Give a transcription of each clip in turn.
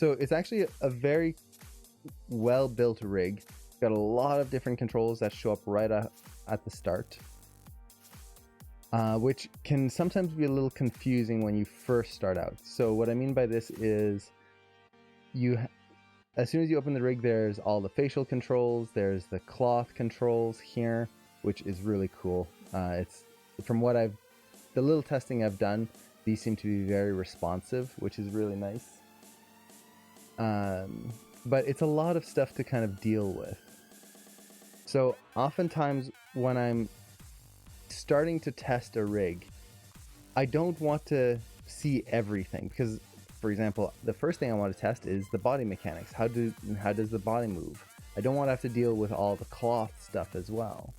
So it's actually a very well-built rig. It's got a lot of different controls that show up right at the start, which can sometimes be a little confusing when you first start out. So what I mean by this is as soon as you open the rig, there's all the facial controls, there's the cloth controls here, which is really cool. It's from what the little testing I've done, these seem to be very responsive, which is really nice. But it's a lot of stuff to kind of deal with. So oftentimes when I'm starting to test a rig, I don't want to see everything because, for example, the first thing I want to test is the body mechanics. How does the body move? I don't want to have to deal with all the cloth stuff as well.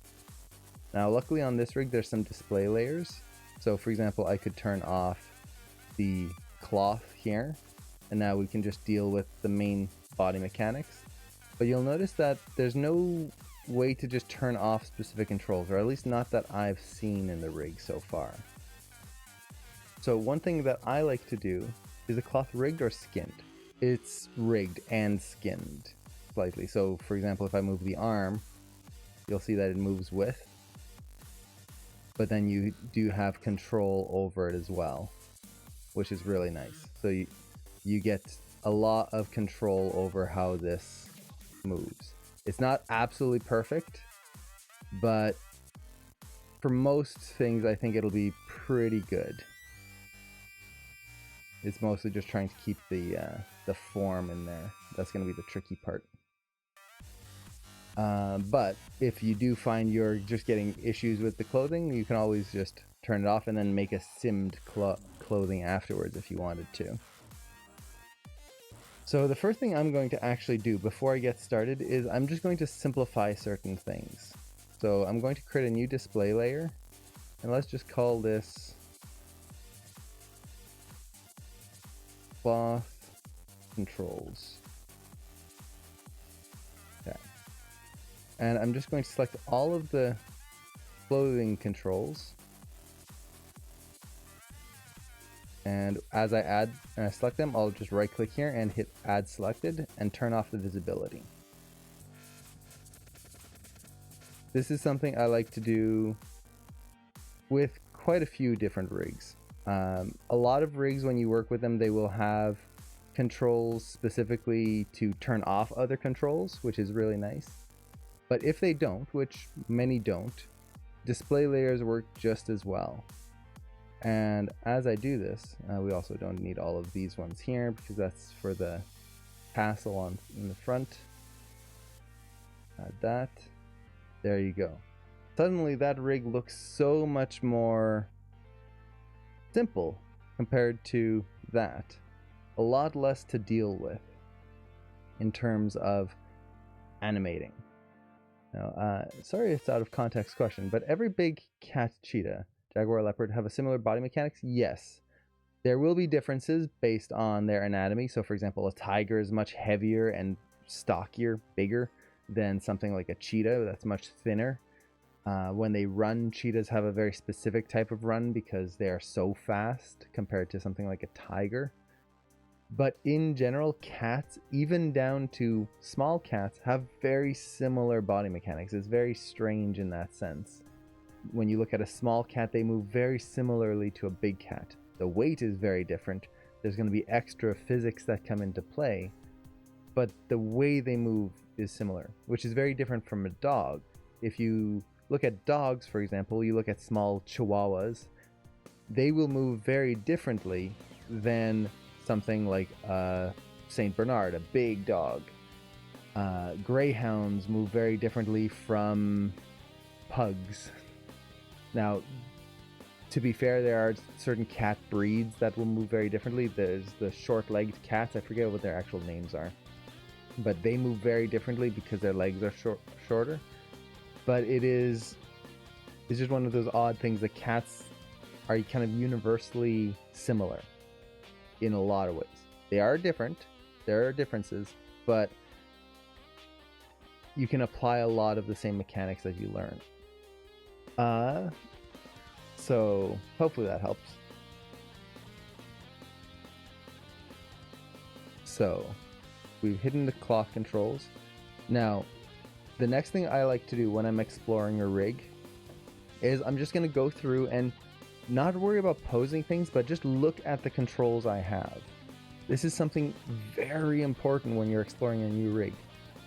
Now, luckily on this rig, there's some display layers. So for example, I could turn off the cloth here, and now we can just deal with the main body mechanics. But you'll notice that there's no way to just turn off specific controls, or at least not that I've seen in the rig so far. So one thing that I like to do is the cloth rigged or skinned? It's rigged and skinned slightly. So for example, if I move the arm, you'll see that it moves with, but then you do have control over it as well, which is really nice. So you get a lot of control over how this moves. It's not absolutely perfect, but for most things, I think it'll be pretty good. It's mostly just trying to keep the form in there. That's going to be the tricky part. But if you do find you're just getting issues with the clothing, you can always just turn it off and then make a simmed clothing afterwards if you wanted to. So the first thing I'm going to actually do before I get started is I'm just going to simplify certain things. So I'm going to create a new display layer, and let's just call this cloth controls. Okay. And I'm just going to select all of the clothing controls. And as I select them, I'll just right click here and hit add selected and turn off the visibility. This is something I like to do with quite a few different rigs. A lot of rigs, when you work with them, they will have controls specifically to turn off other controls, which is really nice. But if they don't, which many don't, display layers work just as well. And as I do this, we also don't need all of these ones here because that's for the tassel in the front. Add that. There you go. Suddenly that rig looks so much more simple compared to that. A lot less to deal with in terms of animating. Now, sorry it's out of context question, but every big cat, cheetah, jaguar, leopard have a similar body mechanics? Yes. There will be differences based on their anatomy. So for example, a tiger is much heavier and stockier, bigger than something like a cheetah that's much thinner. When they run, cheetahs have a very specific type of run because they are so fast compared to something like a tiger. But in general, cats, even down to small cats, have very similar body mechanics. It's very strange in that sense. When you look at a small cat, they move very similarly to a big cat. The weight is very different. There's going to be extra physics that come into play, but the way they move is similar, which is very different from a dog. If you look at dogs, for example, you look at small chihuahuas, they will move very differently than something like Saint Bernard, a big dog. Greyhounds move very differently from pugs. Now, to be fair, there are certain cat breeds that will move very differently. There's the short-legged cats. I forget what their actual names are. But they move very differently because their legs are shorter. But it's just one of those odd things that cats are kind of universally similar in a lot of ways. They are different. There are differences, but you can apply a lot of the same mechanics that you learn. So hopefully that helps. So we've hidden the cloth controls. Now, the next thing I like to do when I'm exploring a rig is I'm just going to go through and not worry about posing things, but just look at the controls I have. This is something very important when you're exploring a new rig.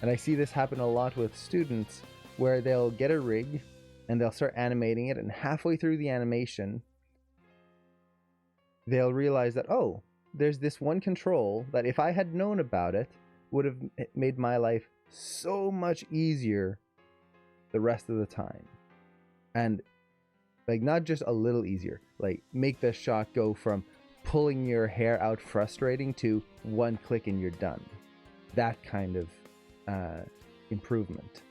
And I see this happen a lot with students where they'll get a rig and they'll start animating it, and halfway through the animation, they'll realize that, oh, there's this one control that if I had known about it, would have made my life so much easier the rest of the time. And like, not just a little easier, like make the shot go from pulling your hair out frustrating to one click and you're done. That kind of improvement.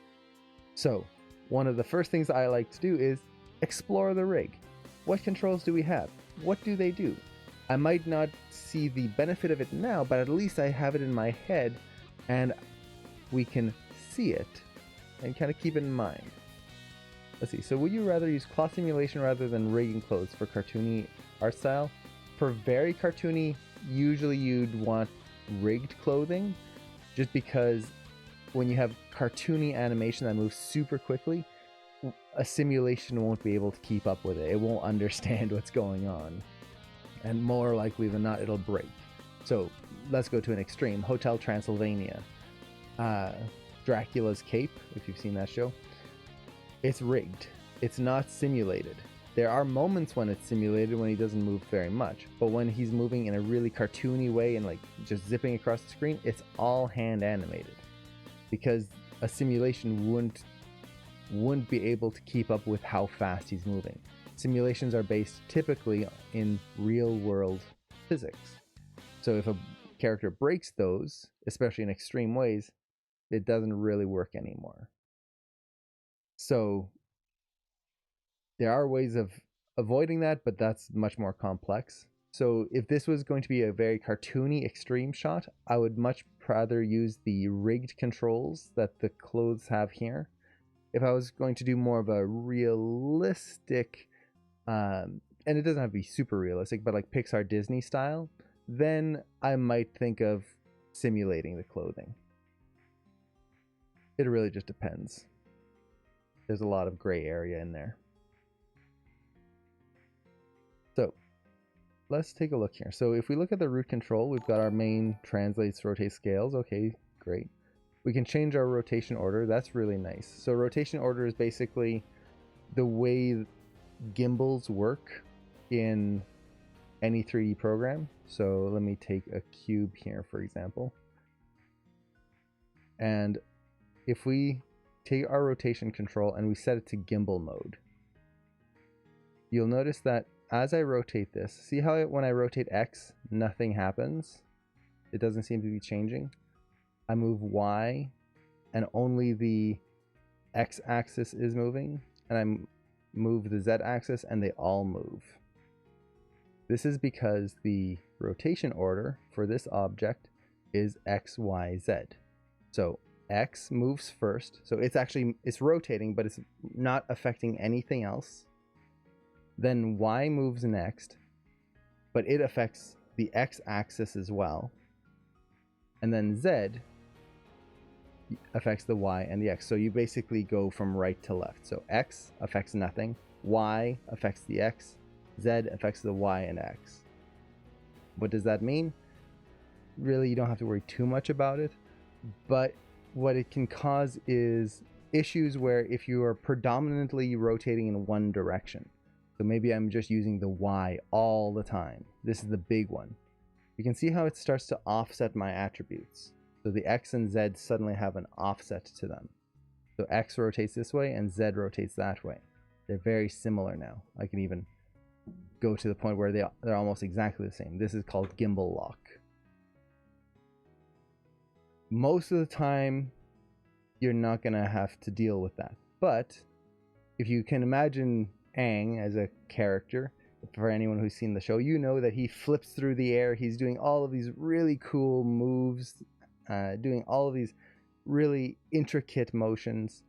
So one of the first things I like to do is explore the rig. What controls do we have? What do they do? I might not see the benefit of it now, but at least I have it in my head and we can see it and kind of keep it in mind. Let's see. So would you rather use cloth simulation rather than rigging clothes for cartoony art style? For very cartoony, usually you'd want rigged clothing, just because when you have cartoony animation that moves super quickly, a simulation won't be able to keep up with it. It won't understand what's going on. And more likely than not, it'll break. So let's go to an extreme. Hotel Transylvania. Dracula's Cape, if you've seen that show. It's rigged. It's not simulated. There are moments when it's simulated when he doesn't move very much, but when he's moving in a really cartoony way and like just zipping across the screen, it's all hand animated, because a simulation wouldn't be able to keep up with how fast he's moving. Simulations are based typically in real world physics. So if a character breaks those, especially in extreme ways, it doesn't really work anymore. So there are ways of avoiding that, but that's much more complex. So if this was going to be a very cartoony extreme shot, I would much rather use the rigged controls that the clothes have here. If I was going to do more of a realistic, and it doesn't have to be super realistic, but like Pixar Disney style, then I might think of simulating the clothing. It really just depends. There's a lot of gray area in there. So let's take a look here. So if we look at the root control, we've got our main translates, rotate, scales. Okay, great. We can change our rotation order. That's really nice. So rotation order is basically the way gimbals work in any 3D program. So let me take a cube here, for example. And if we take our rotation control and we set it to gimbal mode, you'll notice that as I rotate this, see how when I rotate X, nothing happens? It doesn't seem to be changing. I move Y and only the X axis is moving, and I move the Z axis and they all move. This is because the rotation order for this object is X, Y, Z. So X moves first, so it's rotating, but it's not affecting anything else. Then Y moves next, but it affects the X axis as well. And then Z affects the Y and the X. So you basically go from right to left. So X affects nothing, Y affects the X, Z affects the Y and X. What does that mean? Really, you don't have to worry too much about it, but what it can cause is issues where if you are predominantly rotating in one direction, so maybe I'm just using the Y all the time. This is the big one. You can see how it starts to offset my attributes. So the X and Z suddenly have an offset to them. So X rotates this way and Z rotates that way. They're very similar now. I can even go to the point where they're almost exactly the same. This is called gimbal lock. Most of the time, you're not going to have to deal with that. But if you can imagine Aang as a character, for anyone who's seen the show, you know that he flips through the air. He's doing all of these really cool moves, doing all of these really intricate motions.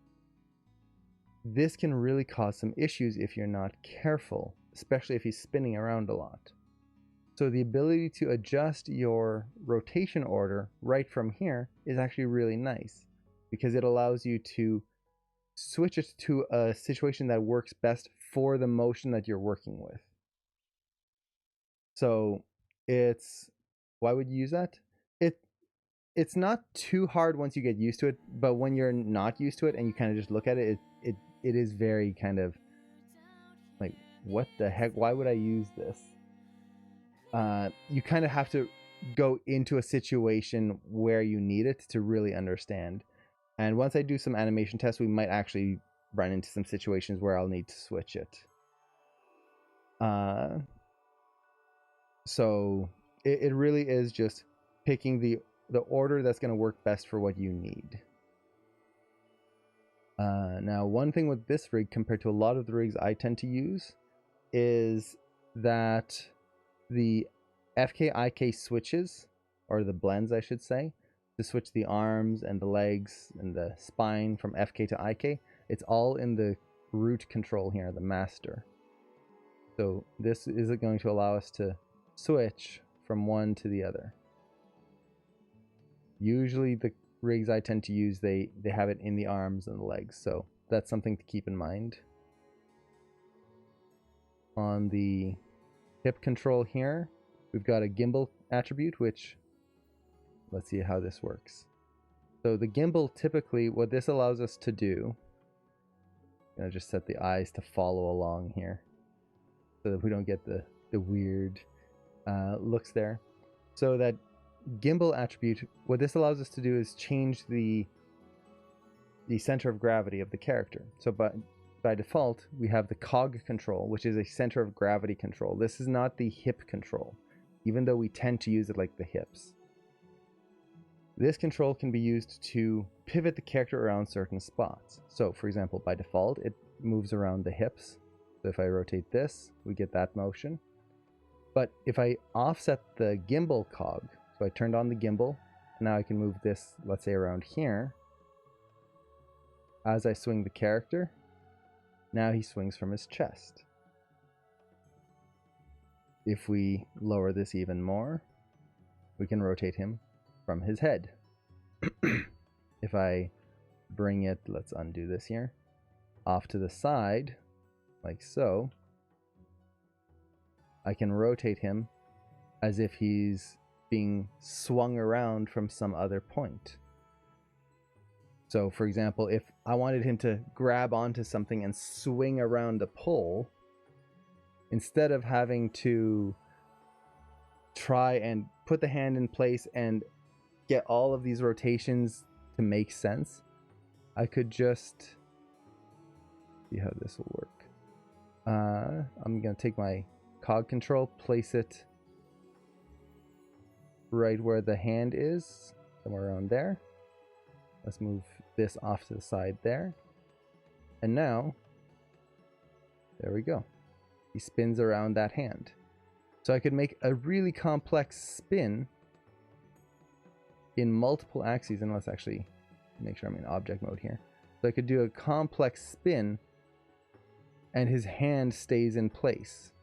This can really cause some issues if you're not careful, especially if he's spinning around a lot. So the ability to adjust your rotation order right from here is actually really nice because it allows you to switch it to a situation that works best for the motion that you're working with. So why would you use that? It's not too hard once you get used to it, but when you're not used to it and you kind of just look at it, it is very kind of like, what the heck? Why would I use this? You kind of have to go into a situation where you need it to really understand. And once I do some animation tests, we might actually run into some situations where I'll need to switch it. So it really is just picking the order that's going to work best for what you need. Now, one thing with this rig compared to a lot of the rigs I tend to use is that the FK-IK switches, or the blends I should say, to switch the arms and the legs and the spine from FK to IK, it's all in the root control here, the master. So this is going to allow us to switch from one to the other. Usually the rigs I tend to use, they have it in the arms and the legs, so that's something to keep in mind. On the hip control here, we've got a gimbal attribute, which, let's see how this works. So the gimbal, typically what this allows us to do, I'm gonna just set the eyes to follow along here so that we don't get the weird looks there. So that gimbal attribute, what this allows us to do is change the center of gravity of the character. So by default, we have the cog control, which is a center of gravity control. This is not the hip control, even though we tend to use it like the hips. This control can be used to pivot the character around certain spots. So for example, by default, it moves around the hips. So if I rotate this, we get that motion. But if I offset the gimbal cog, so I turned on the gimbal, now I can move this, let's say around here. As I swing the character, now he swings from his chest. If we lower this even more, we can rotate him from his head. If I bring it, let's undo this here, off to the side, like so, I can rotate him as if he's being swung around from some other point. So for example, if I wanted him to grab onto something and swing around a pole, instead of having to try and put the hand in place and get all of these rotations to make sense, I could just see how this will work. I'm going to take my cog control, place it right where the hand is, somewhere around there. Let's move this off to the side there. And now, there we go. He spins around that hand. So I could make a really complex spin in multiple axes, and let's actually make sure I'm in object mode here. So I could do a complex spin and his hand stays in place.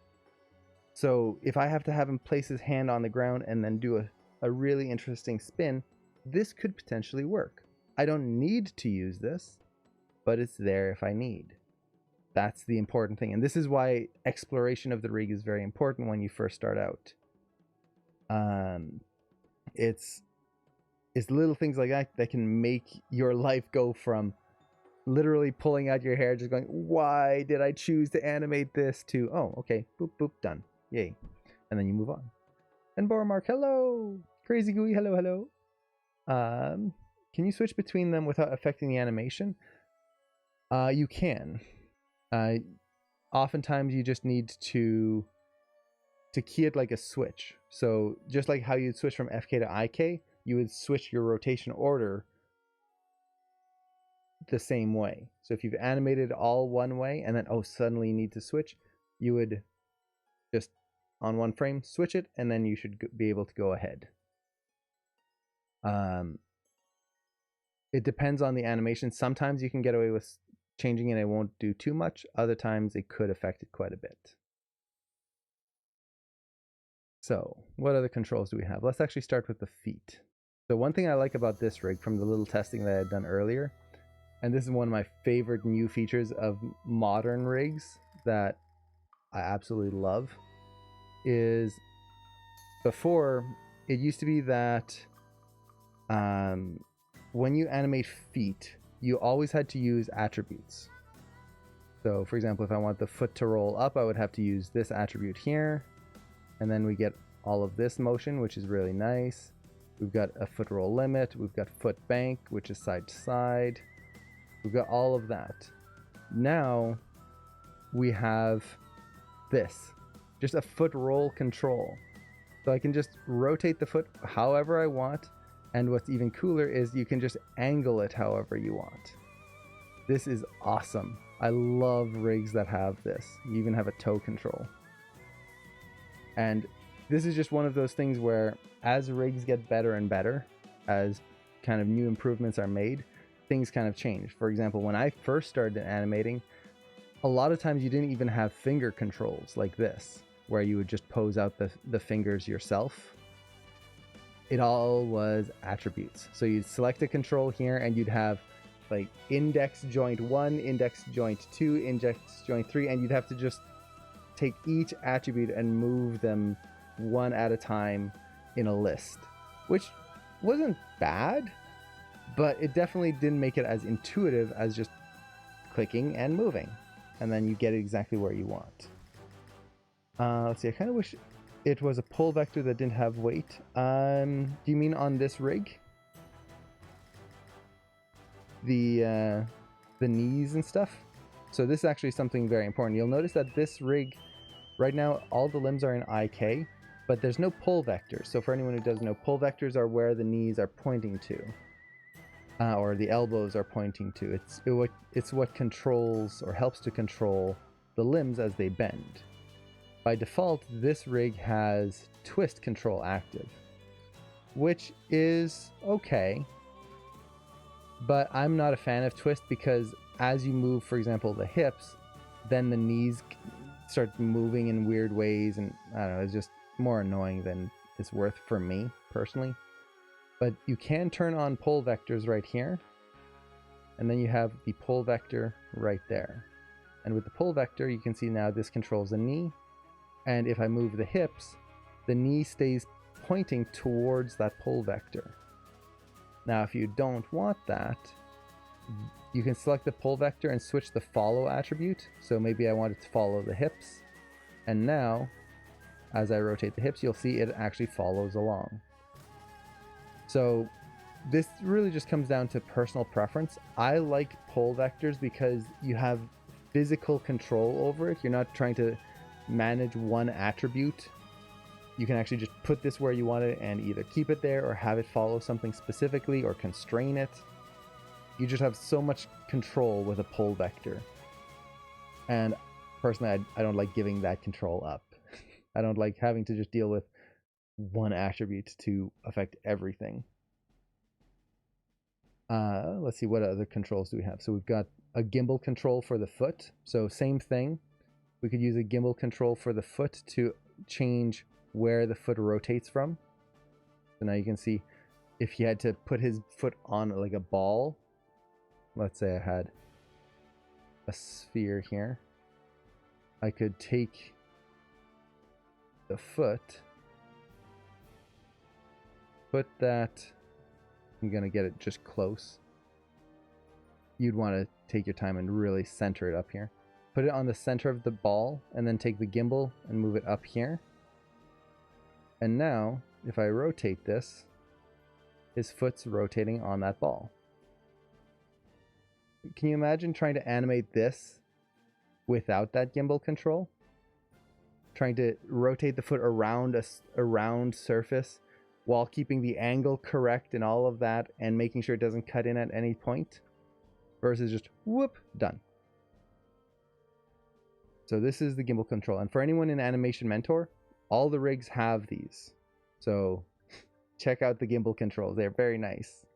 So if I have to have him place his hand on the ground and then do a really interesting spin, this could potentially work. I don't need to use this, but it's there if I need. That's the important thing. And this is why exploration of the rig is very important when you first start out. It's little things like that that can make your life go from literally pulling out your hair, just going, why did I choose to animate this, to, oh, okay, boop, boop, done. Yay. And then you move on. And Boromark, hello! Crazy Gooey, hello, hello. Can you switch between them without affecting the animation? You can. Oftentimes you just need to key it like a switch. So just like how you'd switch from FK to IK, you would switch your rotation order the same way. So if you've animated all one way and then, oh, suddenly you need to switch, you would just on one frame switch it, and then you should be able to go ahead. It depends on the animation. Sometimes you can get away with changing it, it won't do too much. Other times it could affect it quite a bit. So what other controls do we have? Let's actually start with the feet. So one thing I like about this rig from the little testing that I had done earlier, and this is one of my favorite new features of modern rigs that I absolutely love, is before it used to be that when you animate feet, you always had to use attributes. So for example, if I want the foot to roll up, I would have to use this attribute here. And then we get all of this motion, which is really nice. We've got a foot roll limit. We've got foot bank, which is side to side. We've got all of that. Now we have this, just a foot roll control. So I can just rotate the foot however I want. And what's even cooler is you can just angle it however you want. This is awesome. I love rigs that have this. You even have a toe control. And this is just one of those things where as rigs get better and better, as kind of new improvements are made, things kind of change. For example, when I first started animating, a lot of times you didn't even have finger controls like this, where you would just pose out the fingers yourself. It all was attributes. So you'd select a control here and you'd have like index joint 1, index joint 2, index joint 3, and you'd have to just take each attribute and move them one at a time in a list, which wasn't bad, but it definitely didn't make it as intuitive as just clicking and moving, and then you get exactly where you want. Let's see, I kind of wish it was a pull vector that didn't have weight. Do you mean on this rig? The knees and stuff? So this is actually something very important. You'll notice that this rig, right now, all the limbs are in IK, but there's no pull vectors. So for anyone who doesn't know, pull vectors are where the knees are pointing to, or the elbows are pointing to. It's what controls or helps to control the limbs as they bend. By default, this rig has twist control active, which is okay, but I'm not a fan of twist because as you move, for example, the hips, then the knees start moving in weird ways, and I don't know, it's just more annoying than it's worth for me personally. But you can turn on pull vectors right here, and then you have the pull vector right there. And with the pull vector, you can see now this controls the knee, and if I move the hips, the knee stays pointing towards that pull vector. Now, if you don't want that, you can select the pull vector and switch the follow attribute. So maybe I want it to follow the hips. And now, as I rotate the hips, you'll see it actually follows along. So this really just comes down to personal preference. I like pull vectors because you have physical control over it. You're not trying to manage one attribute. You can actually just put this where you want it and either keep it there or have it follow something specifically or constrain it. You just have so much control with a pull vector. And personally, I don't like giving that control up. I don't like having to just deal with one attribute to affect everything. Let's see, what other controls do we have? So we've got a gimbal control for the foot. So same thing. We could use a gimbal control for the foot to change where the foot rotates from. So now you can see if he had to put his foot on like a ball. Let's say I had a sphere here. I could take the foot, put that, I'm gonna get it just close. You'd want to take your time and really center it up here. Put it on the center of the ball and then take the gimbal and move it up here. And now, if I rotate this, his foot's rotating on that ball. Can you imagine trying to animate this without that gimbal control? Trying to rotate the foot around a round surface while keeping the angle correct and all of that and making sure it doesn't cut in at any point versus just whoop, done. So this is the gimbal control. And for anyone in Animation Mentor, all the rigs have these. So check out the gimbal controls. They're very nice.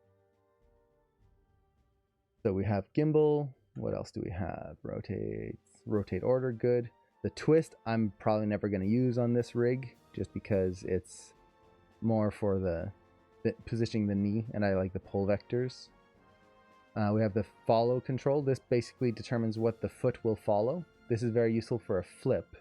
So we have gimbal. What else do we have? Rotate order, good. The twist, I'm probably never going to use on this rig just because it's more for the positioning the knee, and I like the pull vectors. We have the follow control. This basically determines what the foot will follow. This is very useful for a flip.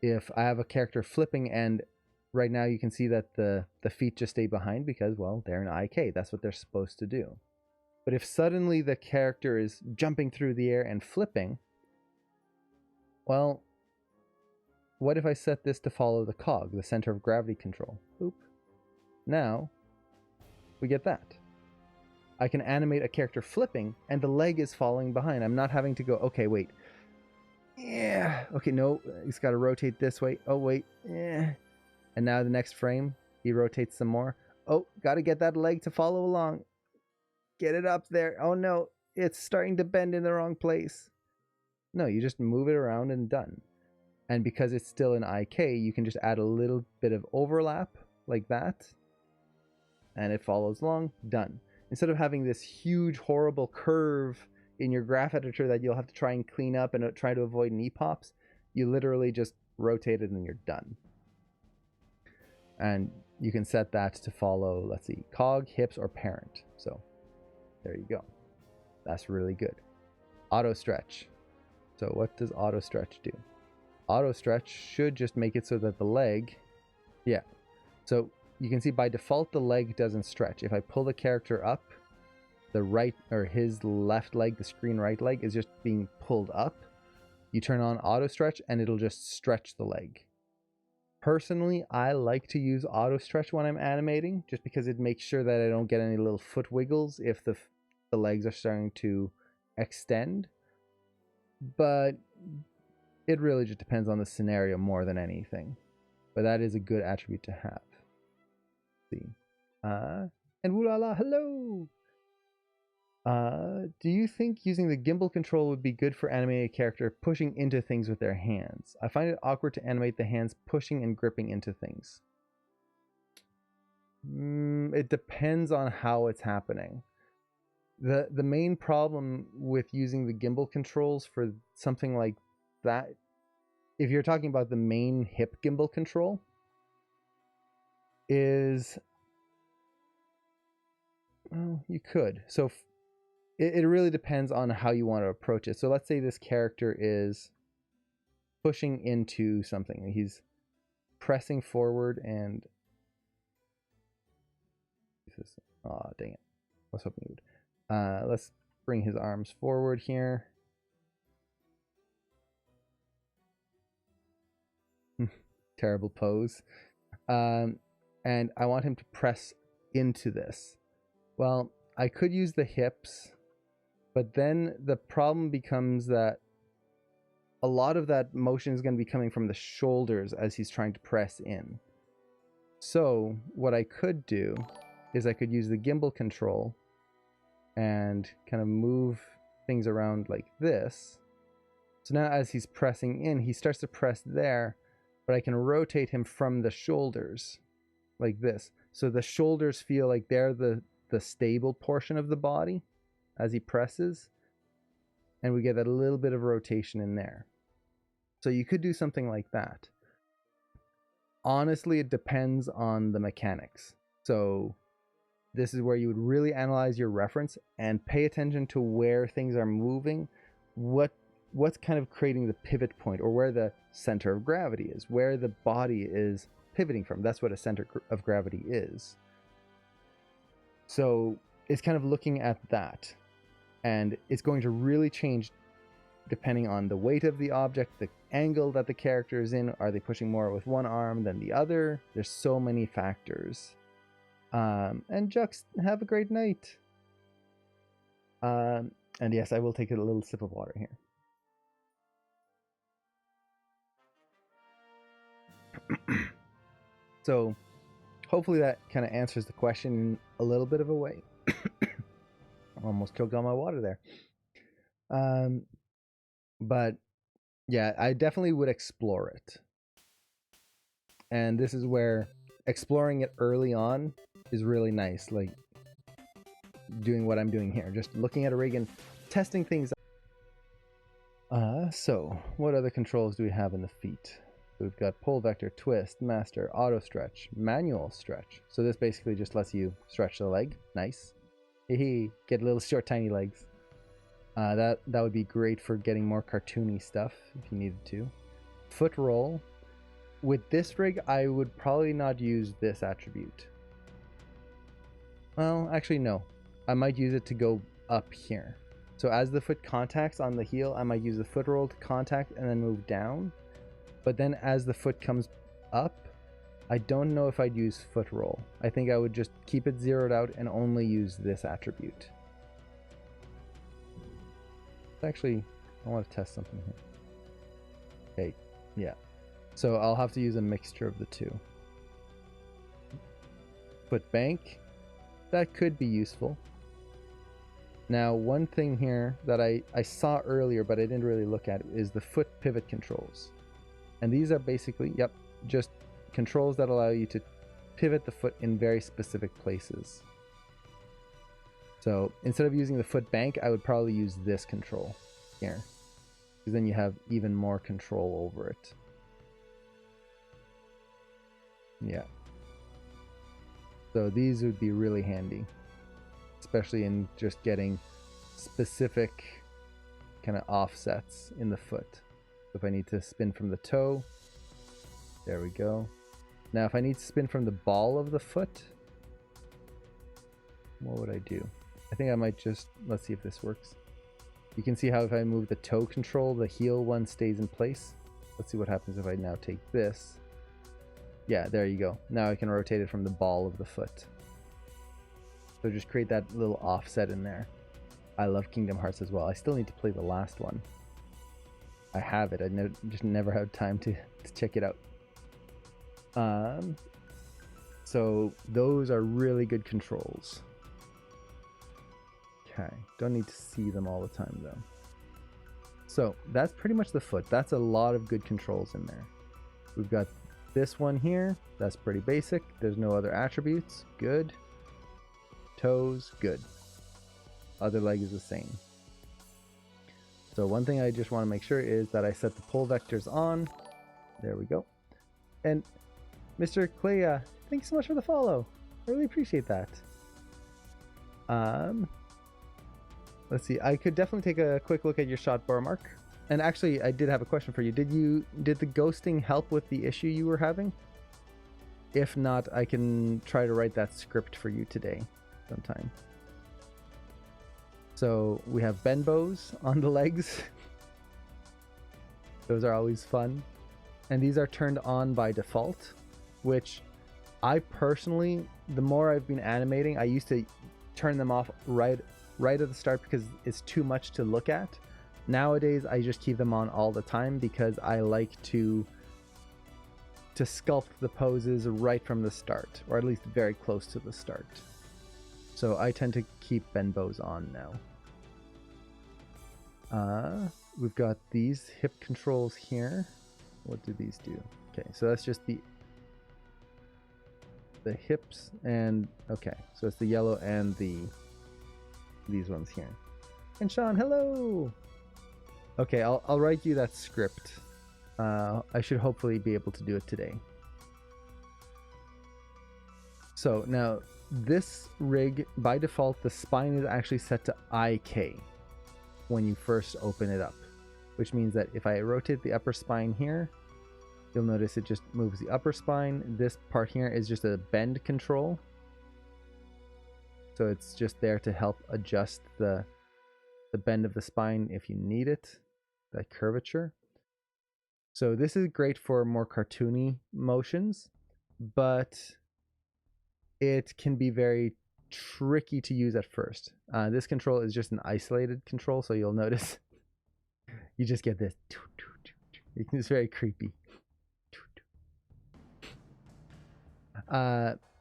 If I have a character flipping, and right now you can see that the feet just stay behind because, well, they're an IK. That's what they're supposed to do. But if suddenly the character is jumping through the air and flipping, well, what if I set this to follow the cog, the center of gravity control? Oop. Now, we get that. I can animate a character flipping, and the leg is falling behind. I'm not having to go, okay, wait. Yeah. Okay, no, he's got to rotate this way. Oh, wait. Yeah. And now the next frame, he rotates some more. Oh, got to get that leg to follow along. Get it up there. Oh, no, it's starting to bend in the wrong place. No, you just move it around and done. And because it's still an IK, you can just add a little bit of overlap like that. And it follows along. Done. Instead of having this huge, horrible curve in your graph editor that you'll have to try and clean up and try to avoid knee pops, you literally just rotate it and you're done. And you can set that to follow, let's see, cog, hips, or parent. So there you go. That's really good. Auto stretch. So what does auto stretch do? Auto stretch should just make it so that the leg, yeah. So you can see by default the leg doesn't stretch. If I pull the character up, the right or his left leg, the screen right leg, is just being pulled up. You turn on auto stretch and it'll just stretch the leg. Personally, I like to use auto stretch when I'm animating, just because it makes sure that I don't get any little foot wiggles if the legs are starting to extend. But it really just depends on the scenario more than anything. But that is a good attribute to have. See. And woo-la-la, hello! Do you think using the gimbal control would be good for animating a character pushing into things with their hands? I find it awkward to animate the hands pushing and gripping into things. It depends on how it's happening. The main problem with using the gimbal controls for something like that, if you're talking about the main hip gimbal control, is, well, you could. So it really depends on how you want to approach it. So let's say this character is pushing into something. He's pressing forward and... oh, dang it. I was hoping he would. Let's bring his arms forward here. Terrible pose. And I want him to press into this. Well, I could use the hips, but then the problem becomes that a lot of that motion is going to be coming from the shoulders as he's trying to press in. So what I could do is I could use the gimbal control and kind of move things around like this. So now as he's pressing in, he starts to press there, but I can rotate him from the shoulders like this. So the shoulders feel like they're the stable portion of the body as he presses, and we get a little bit of rotation in there. So you could do something like that. Honestly, it depends on the mechanics. So this is where you would really analyze your reference and pay attention to where things are moving, what's kind of creating the pivot point, or where the center of gravity is, where the body is pivoting from. That's what a center of gravity is. So it's kind of looking at that, and it's going to really change depending on the weight of the object, the angle that the character is in. Are they pushing more with one arm than the other? There's so many factors. And Jux, have a great night. And yes, I will take a little sip of water here. So hopefully that kind of answers the question in a little bit of a way. Almost choked on my water there. But yeah, I definitely would explore it. And this is where exploring it early on is really nice. Like doing what I'm doing here, just looking at a rig and testing things. So what other controls do we have in the feet? So we've got pull vector, twist, master, auto stretch, manual stretch. So this basically just lets you stretch the leg. Nice. Hee, get little short tiny legs. That would be great for getting more cartoony stuff if you needed to. Foot roll. With this rig, I would probably not use this attribute. Well, actually no. I might use it to go up here. So as the foot contacts on the heel, I might use the foot roll to contact and then move down. But then as the foot comes up, I don't know if I'd use foot roll. I think I would just keep it zeroed out and only use this attribute. Actually, I want to test something here. Okay, yeah. So I'll have to use a mixture of the two. Foot bank, that could be useful. Now, one thing here that I saw earlier, but I didn't really look at, is the foot pivot controls. And these are basically, yep, just controls that allow you to pivot the foot in very specific places. So instead of using the foot bank, I would probably use this control here, because then you have even more control over it. Yeah. So these would be really handy, especially in just getting specific kind of offsets in the foot. So if I need to spin from the toe, there we go. Now if I need to spin from the ball of the foot, what would I do? I think I might just, let's see if this works. You can see how if I move the toe control, the heel one stays in place. Let's see what happens if I now take this. Yeah, there you go. Now I can rotate it from the ball of the foot. So just create that little offset in there. I love Kingdom Hearts as well. I still need to play the last one. I have it. I just never had time to check it out. So those are really good controls. Okay, don't need to see them all the time though. So that's pretty much the foot. That's a lot of good controls in there. We've got this one here, that's pretty basic. There's no other attributes. Good. Toes, good. Other leg is the same. So one thing I just want to make sure is that I set the pull vectors on. There we go. And Mr. Clea, thanks so much for the follow. I really appreciate that. Let's see. I could definitely take a quick look at your shot bar mark. And actually, I did have a question for you. Did the ghosting help with the issue you were having? If not, I can try to write that script for you today sometime. So we have bend bows on the legs. Those are always fun. And these are turned on by default, which I personally, the more I've been animating, I used to turn them off right at the start because it's too much to look at. Nowadays, I just keep them on all the time because I like to sculpt the poses right from the start, or at least very close to the start. So I tend to keep bend bows on now. We've got these hip controls here. What do these do? Okay, so that's just the hips, and okay, so it's the yellow and these ones here. And Sean, hello. Okay, I'll write you that script. I should hopefully be able to do it today. So now this rig, by default, the spine is actually set to IK when you first open it up, which means that if I rotate the upper spine here, you'll notice it just moves the upper spine. This part here is just a bend control. So it's just there to help adjust the bend of the spine if you need it, that curvature. So this is great for more cartoony motions, but it can be very tricky to use at first. This control is just an isolated control, so you'll notice you just get this. It's very creepy.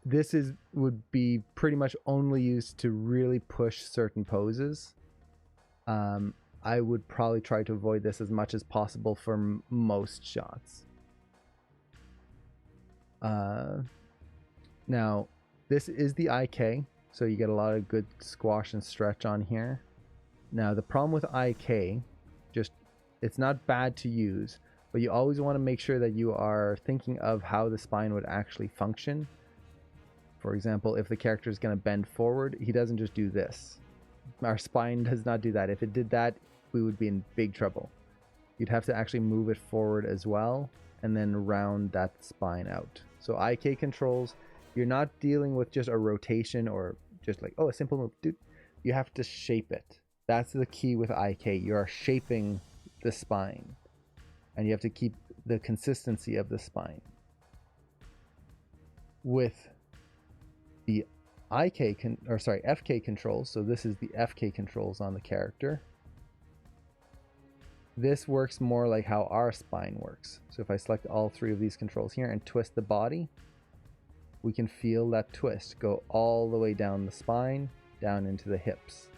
This would be pretty much only used to really push certain poses. I would probably try to avoid this as much as possible for most shots. Now, this is the IK, so you get a lot of good squash and stretch on here. Now, the problem with IK, it's not bad to use, but you always want to make sure that you are thinking of how the spine would actually function. For example, if the character is going to bend forward, he doesn't just do this. Our spine does not do that. If it did that, we would be in big trouble. You'd have to actually move it forward as well, and then round that spine out. So IK controls, you're not dealing with just a rotation or just like, oh, a simple move. Dude, you have to shape it. That's the key with IK. You are shaping the spine, and you have to keep the consistency of the spine. With the FK controls, so this is the FK controls on the character. This works more like how our spine works. So if I select all three of these controls here and twist the body, we can feel that twist go all the way down the spine, down into the hips.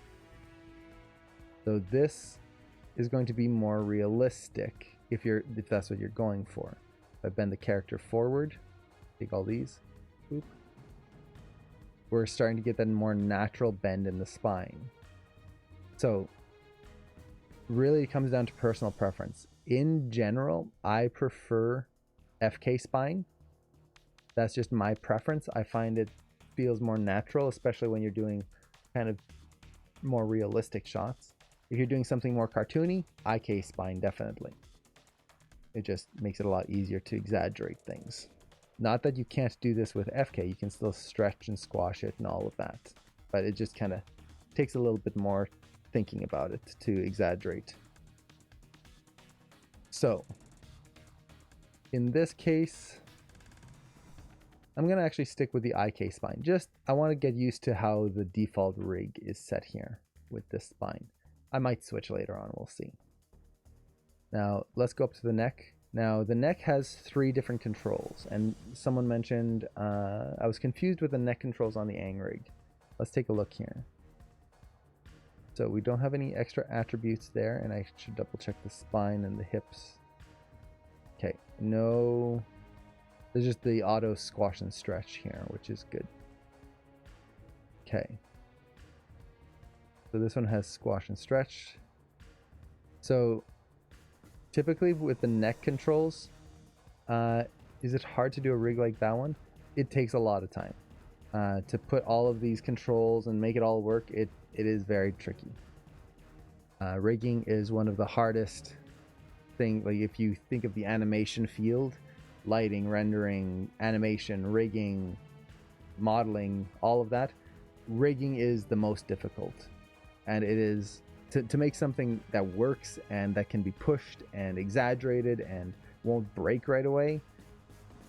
So this is going to be more realistic if that's what you're going for. If I bend the character forward, take all these, boop, we're starting to get that more natural bend in the spine. So really it comes down to personal preference. In general, I prefer FK spine. That's just my preference. I find it feels more natural, especially when you're doing kind of more realistic shots. If you're doing something more cartoony, IK spine definitely. It just makes it a lot easier to exaggerate things. Not that you can't do this with FK, you can still stretch and squash it and all of that, but it just kind of takes a little bit more thinking about it to exaggerate. So in this case, I'm going to actually stick with the IK spine. Just, I want to get used to how the default rig is set here with this spine. I might switch later on, we'll see. Now let's go up to the neck. Now the neck has 3 different controls, and someone mentioned I was confused with the neck controls on the Aang Rig. Let's take a look here. So we don't have any extra attributes there, and I should double check the spine and the hips. Okay, no, there's just the auto squash and stretch here, which is good. Okay, so this one has squash and stretch. So typically with the neck controls, is it hard to do a rig like that one? It takes a lot of time to put all of these controls and make it all work. It is very tricky. Rigging is one of the hardest things. Like if you think of the animation field, lighting, rendering, animation, rigging, modeling, all of that, rigging is the most difficult. And it is to make something that works and that can be pushed and exaggerated and won't break right away,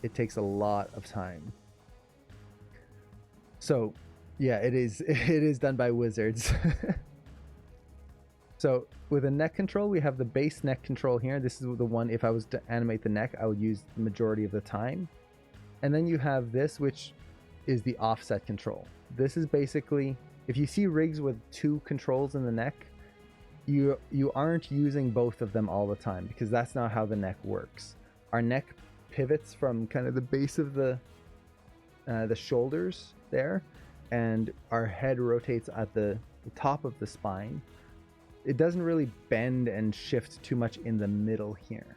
it takes a lot of time. So yeah, it is done by wizards. So with a neck control, we have the base neck control here. This is the one, if I was to animate the neck, I would use the majority of the time. And then you have this, which is the offset control. This is basically, if you see rigs with 2 controls in the neck, you aren't using both of them all the time, because that's not how the neck works. Our neck pivots from kind of the base of the shoulders there, and our head rotates at the top of the spine. It doesn't really bend and shift too much in the middle here.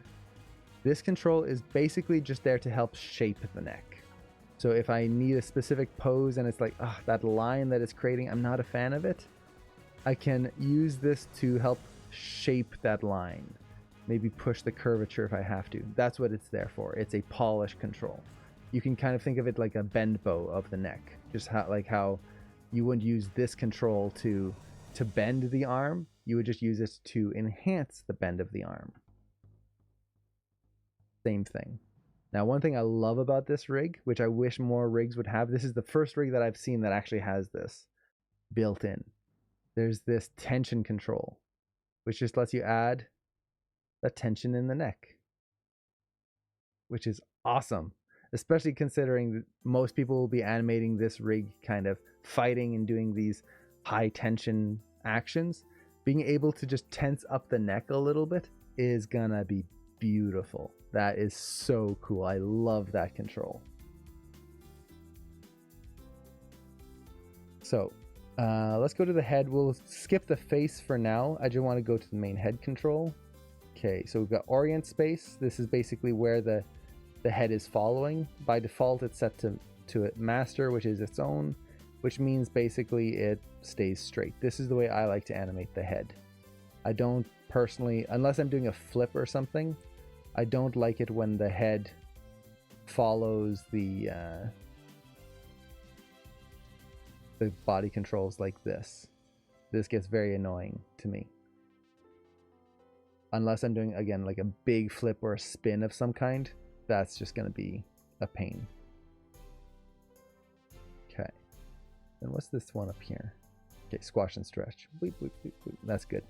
This control is basically just there to help shape the neck. So if I need a specific pose and it's like, that line that it's creating, I'm not a fan of it, I can use this to help shape that line. Maybe push the curvature if I have to. That's what it's there for. It's a polish control. You can kind of think of it like a bend bow of the neck. Just how you wouldn't use this control to bend the arm. You would just use it to enhance the bend of the arm. Same thing. Now, one thing I love about this rig, which I wish more rigs would have, this is the first rig that I've seen that actually has this built in. There's this tension control, which just lets you add the tension in the neck, which is awesome, especially considering that most people will be animating this rig kind of fighting and doing these high tension actions. Being able to just tense up the neck a little bit is gonna be beautiful. That is so cool. I love that control. So let's go to the head. We'll skip the face for now. I just want to go to the main head control. Okay, so we've got orient space. This is basically where the head is following. By default, it's set to it master, which is its own, which means basically it stays straight. This is the way I like to animate the head. I don't personally, unless I'm doing a flip or something, I don't like it when the head follows the body controls like this. This gets very annoying to me. Unless I'm doing, again, like a big flip or a spin of some kind, that's just going to be a pain. Okay. And what's this one up here? Okay, squash and stretch. Weep, weep, weep, weep. That's good.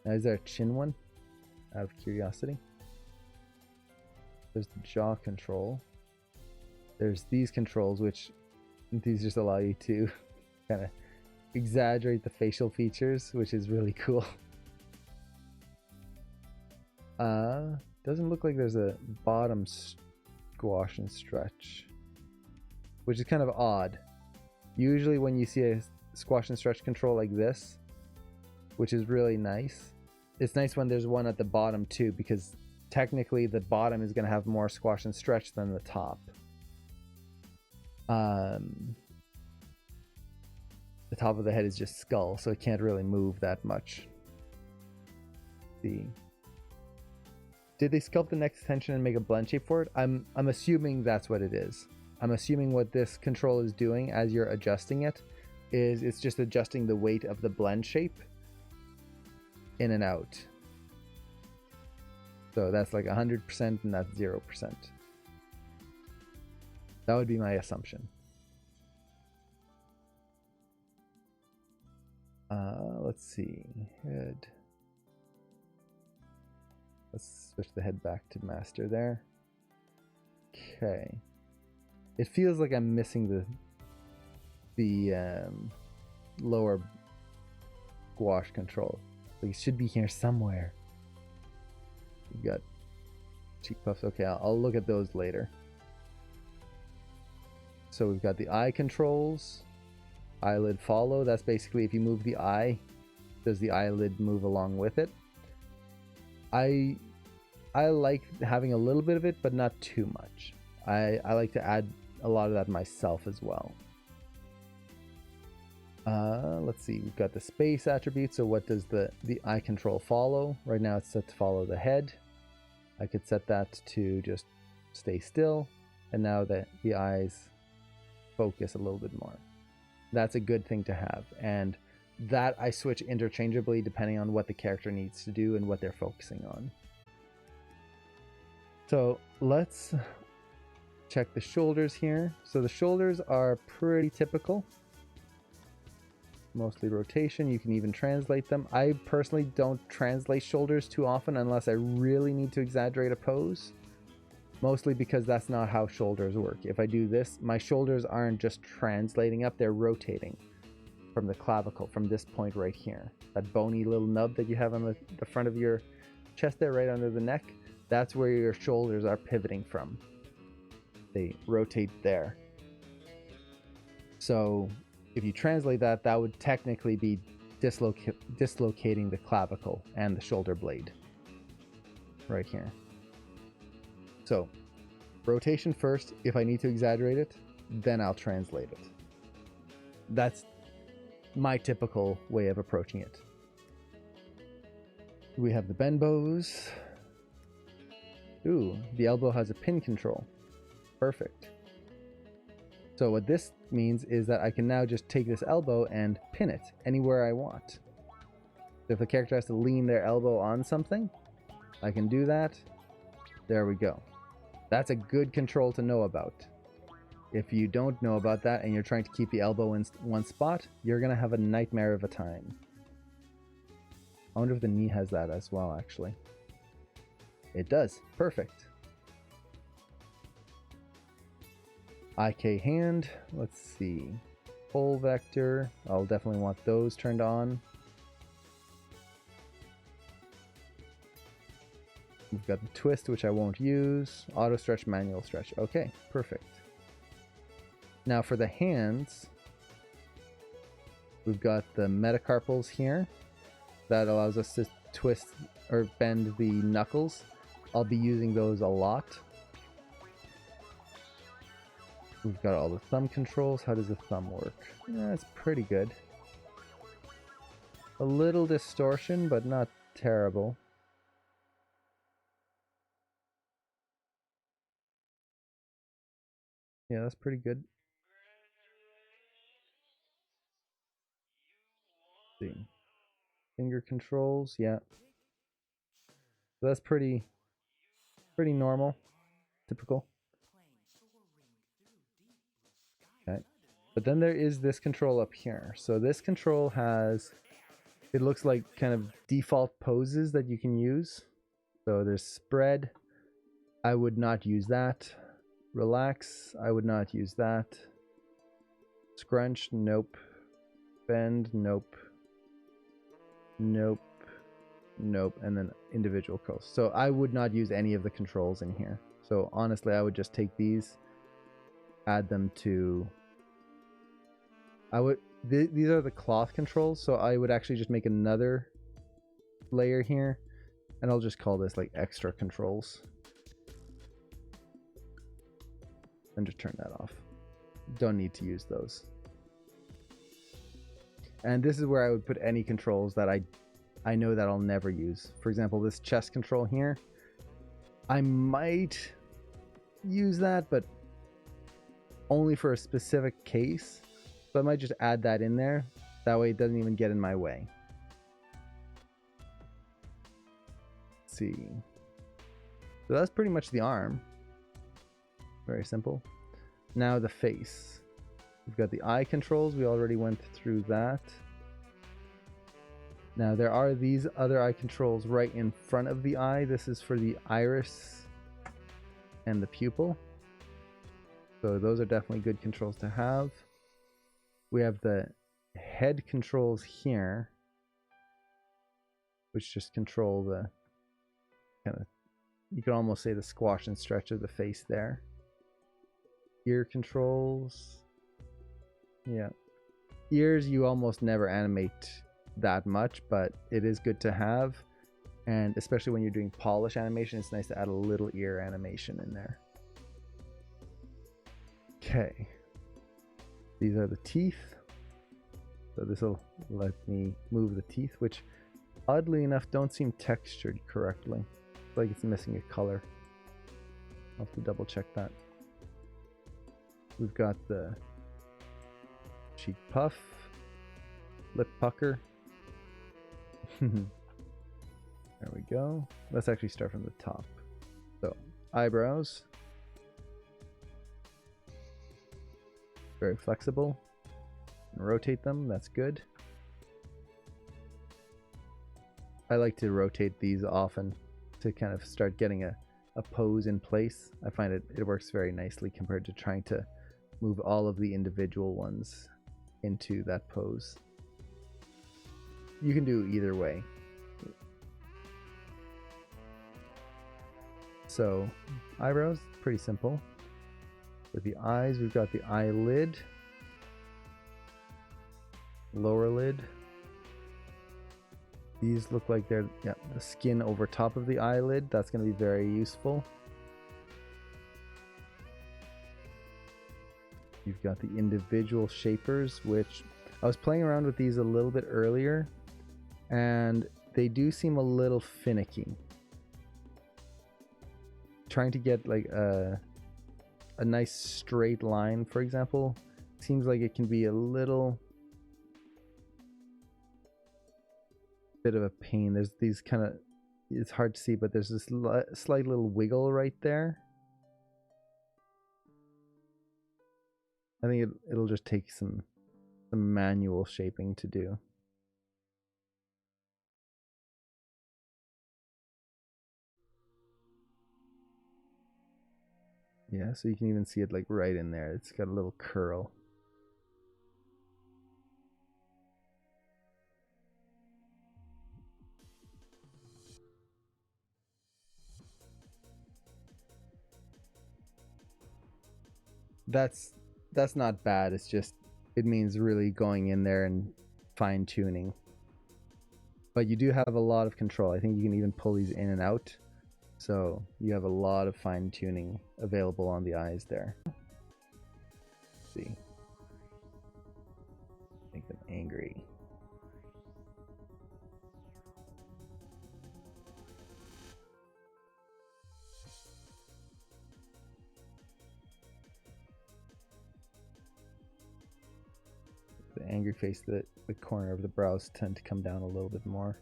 Now, is there a chin one? Out of curiosity. There's the jaw control. There's these controls, which these just allow you to kind of exaggerate the facial features, which is really cool. Doesn't look like there's a bottom squash and stretch, which is kind of odd. Usually when you see a squash and stretch control like this, which is really nice, it's nice when there's one at the bottom too, because technically the bottom is going to have more squash and stretch than the top. The top of the head is just skull, so it can't really move that much. See. Did they sculpt the neck extension and make a blend shape for it? I'm assuming that's what it is. I'm assuming what this control is doing as you're adjusting it is it's just adjusting the weight of the blend shape in and out. So that's like 100% and that's 0%. That would be my assumption. Let's see. Head. Let's switch the head back to master there. Okay. It feels like I'm missing the lower gouache control. Like it should be here somewhere. We've got cheek puffs. Okay, I'll look at those later. So we've got the eye controls. Eyelid follow. That's basically if you move the eye, does the eyelid move along with it? I like having a little bit of it, but not too much. I like to add a lot of that myself as well. Let's see, we've got the space attribute. So what does the eye control follow? Right now it's set to follow the head. I could set that to just stay still, and now that the eyes focus a little bit more. That's a good thing to have, and that I switch interchangeably depending on what the character needs to do and what they're focusing on. So let's check the shoulders here. So the shoulders are pretty typical. Mostly rotation. You can even translate them. I personally don't translate shoulders too often unless I really need to exaggerate a pose. Mostly because that's not how shoulders work. If I do this, my shoulders aren't just translating up, they're rotating from the clavicle, from this point right here. That bony little nub that you have on the front of your chest there, right under the neck, that's where your shoulders are pivoting from. They rotate there. So if you translate that, that would technically be dislocating the clavicle and the shoulder blade right here. So rotation first. If I need to exaggerate it, then I'll translate it. That's my typical way of approaching it. We have the bend bows. Ooh, the elbow has a pin control. Perfect. So what this means is that I can now just take this elbow and pin it anywhere I want. So if the character has to lean their elbow on something, I can do that. There we go. That's a good control to know about. If you don't know about that and you're trying to keep the elbow in one spot, you're going to have a nightmare of a time. I wonder if the knee has that as well, actually. It does. Perfect. IK hand. Let's see. Pull vector. I'll definitely want those turned on. We've got the twist, which I won't use. Auto stretch, manual stretch. Okay, perfect. Now for the hands, we've got the metacarpals here. That allows us to twist or bend the knuckles, I'll be using those a lot. We've got all the thumb controls. How does the thumb work? Yeah, it's pretty good. A little distortion, but not terrible. Yeah, that's pretty good. Let's see. Finger controls, yeah. So that's pretty normal, typical. Okay. But then there is this control up here. So this control has, it looks like kind of default poses that you can use. So there's spread. I would not use that. Relax. I would not use that. Scrunch. Nope. Bend. Nope. Nope. Nope. And then individual curls. So I would not use any of the controls in here. So honestly, I would just take these, add them to... these are the cloth controls, so I would actually just make another layer here, and I'll just call this like extra controls. And just turn that off. Don't need to use those. And this is where I would put any controls that I know that I'll never use. For example, this chest control here, I might use that, but only for a specific case. So I might just add that in there. That way it doesn't even get in my way. Let's see. So that's pretty much the arm. Very simple. Now the face. We've got the eye controls. We already went through that. Now there are these other eye controls right in front of the eye. This is for the iris and the pupil. So those are definitely good controls to have. We have the head controls here, which just control the kind of, you can almost say the squash and stretch of the face there. Ear controls. Yeah. Ears you almost never animate that much, but it is good to have. And especially when you're doing polish animation, it's nice to add a little ear animation in there. Okay. These are the teeth. So this will let me move the teeth, which oddly enough don't seem textured correctly. It's like it's missing a color. I'll have to double check that. We've got the cheek puff, lip pucker. There we go. Let's actually start from the top. So, eyebrows. Very flexible. And rotate them, that's good. I like to rotate these often to kind of start getting a pose in place. I find it works very nicely compared to trying to move all of the individual ones into that pose. You can do either way. So, eyebrows, pretty simple. With the eyes, we've got the eyelid, lower lid. These look like they're, yeah, the skin over top of the eyelid. That's going to be very useful. You've got the individual shapers, which I was playing around with these a little bit earlier, and they do seem a little finicky. Trying to get like a nice straight line, for example, seems like it can be a little bit of a pain. There's these kind of, it's hard to see, but there's this slight little wiggle right there. I think it'll just take some manual shaping to do. Yeah, so you can even see it like right in there. It's got a little curl. That's not bad. It's just, it means really going in there and fine tuning. But you do have a lot of control. I think you can even pull these in and out. So you have a lot of fine tuning available on the eyes there. Let's see. Make them angry. The angry face, the corner of the brows tend to come down a little bit more.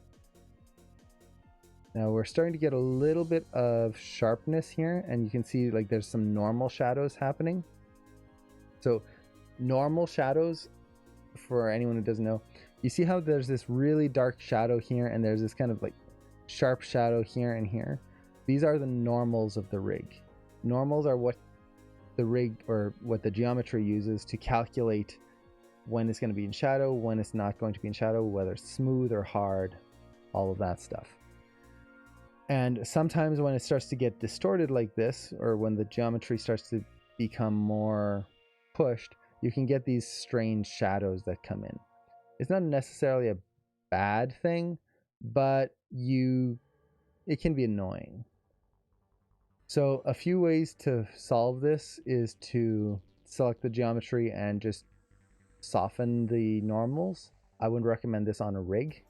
Now we're starting to get a little bit of sharpness here, and you can see like there's some normal shadows happening. So normal shadows, for anyone who doesn't know, you see how there's this really dark shadow here and there's this kind of like sharp shadow here and here. These are the normals of the rig. Normals are what the rig, or what the geometry uses to calculate when it's going to be in shadow, when it's not going to be in shadow, whether it's smooth or hard, all of that stuff. And sometimes when it starts to get distorted like this, or when the geometry starts to become more pushed, you can get these strange shadows that come in. It's not necessarily a bad thing, but it can be annoying. So a few ways to solve this is to select the geometry and just soften the normals. I wouldn't recommend this on a rig.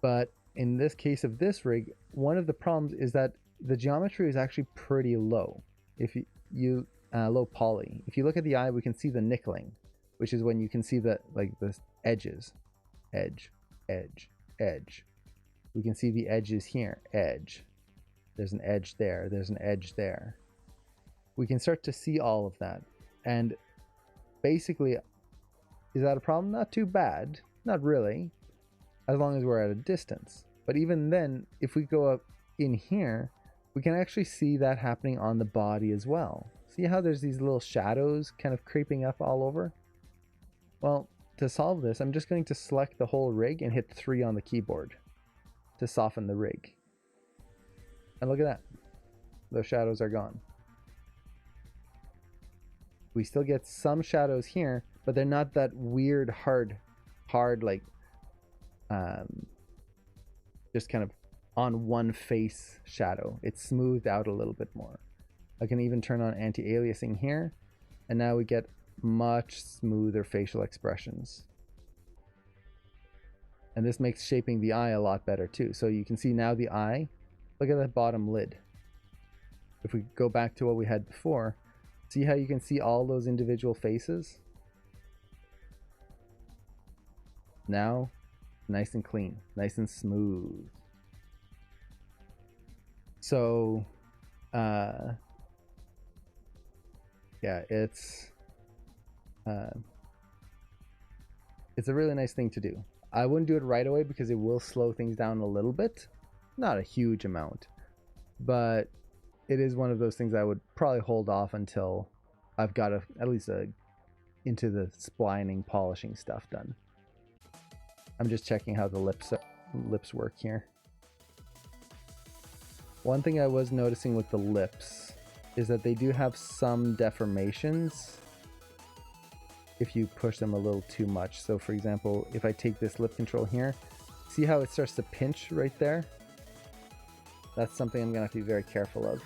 But in this case of this rig, one of the problems is that the geometry is actually pretty low. If you low poly. If you look at the eye, we can see the nickeling, which is when you can see the edges, edge, edge, edge. We can see the edges here, edge. There's an edge there. There's an edge there. We can start to see all of that. And basically, is that a problem? Not too bad. Not really. As long as we're at a distance. But even then, if we go up in here, we can actually see that happening on the body as well. See how there's these little shadows kind of creeping up all over? Well, to solve this, I'm just going to select the whole rig and hit 3 on the keyboard to soften the rig. And look at that. Those shadows are gone. We still get some shadows here, but they're not that weird, hard like just kind of on one face shadow. It's smoothed out a little bit more. I can even turn on anti-aliasing here, and now we get much smoother facial expressions. And this makes shaping the eye a lot better too. So you can see now the eye, look at that bottom lid. If we go back to what we had before, see how you can see all those individual faces? Now, nice and clean, nice and smooth. So, yeah, it's a really nice thing to do. I wouldn't do it right away because it will slow things down a little bit. Not a huge amount, but it is one of those things I would probably hold off until I've got at least into the splining, polishing stuff done. I'm just checking how the lips work here. One thing I was noticing with the lips is that they do have some deformations if you push them a little too much. So for example, if I take this lip control here, see how it starts to pinch right there? That's something I'm gonna have to be very careful of.